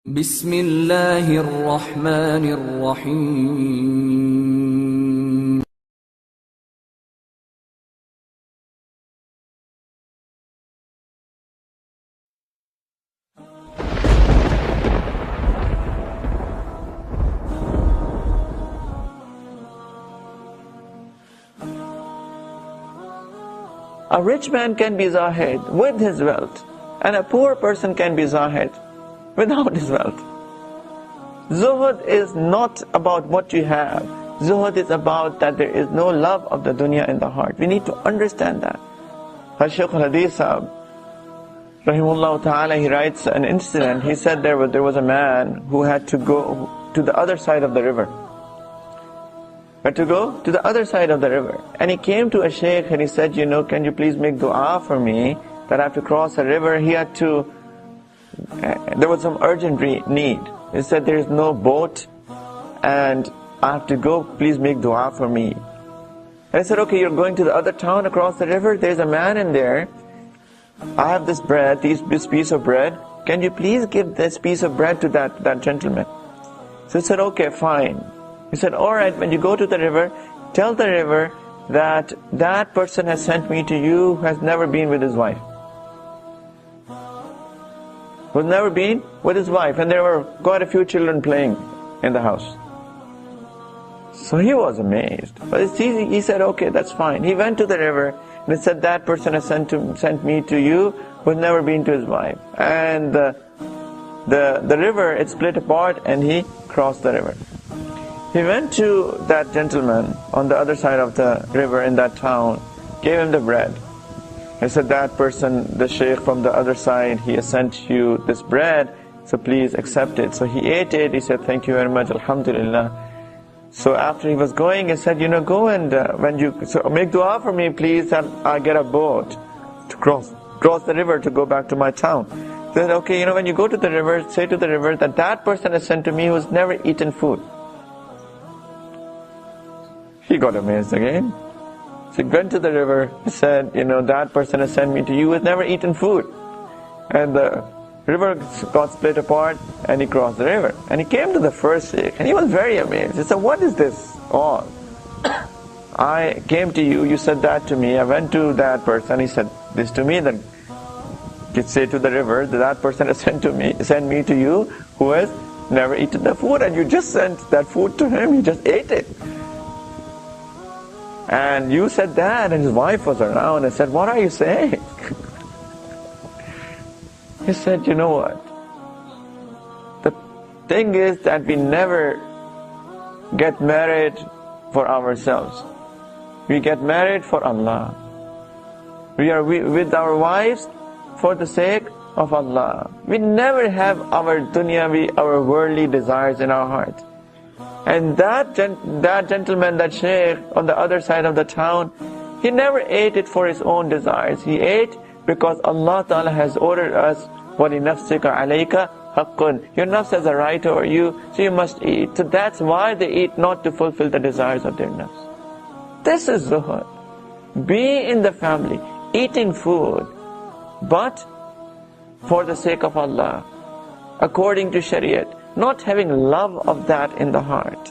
بسم الله الرحمن الرحيم. A rich man can be Zuhd with his wealth, and a poor person can be Zuhd without his wealth. Zuhd is not about what you have. Zuhd is about that there is no love of the dunya in the heart. We need to understand that. Shaykh rahimahullah ta'ala, he writes an incident. He said there was a man who had to go to the other side of the river. Had to go to the other side of the river. And he came to a Shaykh and he said, can you please make dua for me that I have to cross a river? He had to, there was some urgent need. He said, there is no boat and I have to go, please make dua for me. And I said, okay, you're going to the other town across the river, there's a man in there. I have this bread, this piece of bread. Can you please give this piece of bread to that gentleman? So he said, okay, fine. He said, alright, when you go to the river, tell the river that that person has sent me to you who has never been with his wife. Who has never been with his wife. And there were quite a few children playing in the house. So he was amazed. But it's easy. He said, okay, that's fine. He went to the river and he said, that person has sent me to you who has never been to his wife. And the river, it split apart and he crossed the river. He went to that gentleman on the other side of the river in that town, gave him the bread. He said, that person, the Shaykh from the other side, he has sent you this bread, so please accept it. So he ate it, he said, thank you very much, alhamdulillah. So after he was going, he said, go and make dua for me, please, that I get a boat to cross the river to go back to my town. He said, okay, when you go to the river, say to the river that that person has sent to me who has never eaten food. He got amazed again. So he went to the river, he said, that person has sent me to you who has never eaten food. And the river got split apart and he crossed the river. And he came to the first Shaykh and he was very amazed. He said, what is this all? I came to you, you said that to me, I went to that person, he said this to me, then you say to the river that person has sent me to you who has never eaten the food, and you just sent that food to him, he just ate it. And you said that, and his wife was around and said, what are you saying? He said, you know what? The thing is that we never get married for ourselves. We get married for Allah. We are with our wives for the sake of Allah. We never have our dunyavi, our worldly desires in our heart. And that gentleman, that Shaykh on the other side of the town, he never ate it for his own desires. He ate because Allah Ta'ala has ordered us, وَلِنَفْسِكَ عَلَيْكَ حَقٌّ. Your nafs has a right over you, so you must eat. So that's why they eat, not to fulfill the desires of their nafs. This is zuhd. Be in the family, eating food, but for the sake of Allah, according to Shariat. Not having love of that in the heart.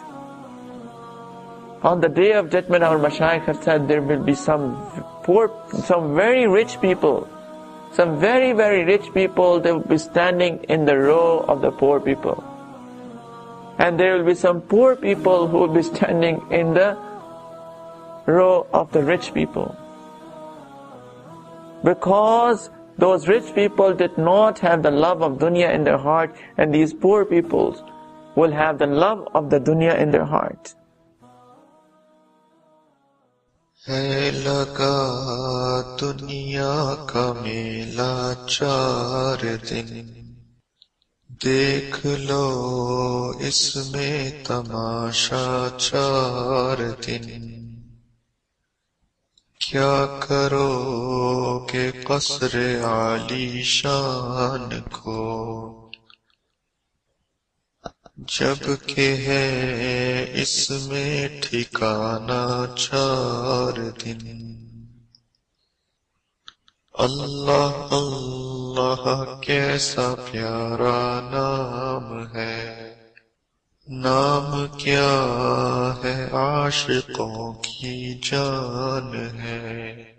On the day of judgment, our Mashaykh have said there will be some very rich people, some very, very rich people, they will be standing in the row of the poor people. And there will be some poor people who will be standing in the row of the rich people. Because those rich people did not have the love of dunya in their heart, and these poor people will have the love of the dunya in their heart. है लगा दुनिया का मेला 4 दिन, देख लो इसमें तमाशा 4 दिन। क्या करोगे क़स्र आलीशान को, जब के है इसमें ठिकाना 4 दिन। अल्लाह अल्लाह कैसा प्यारा नाम نام کیا ہے عاشقوں کی جان ہے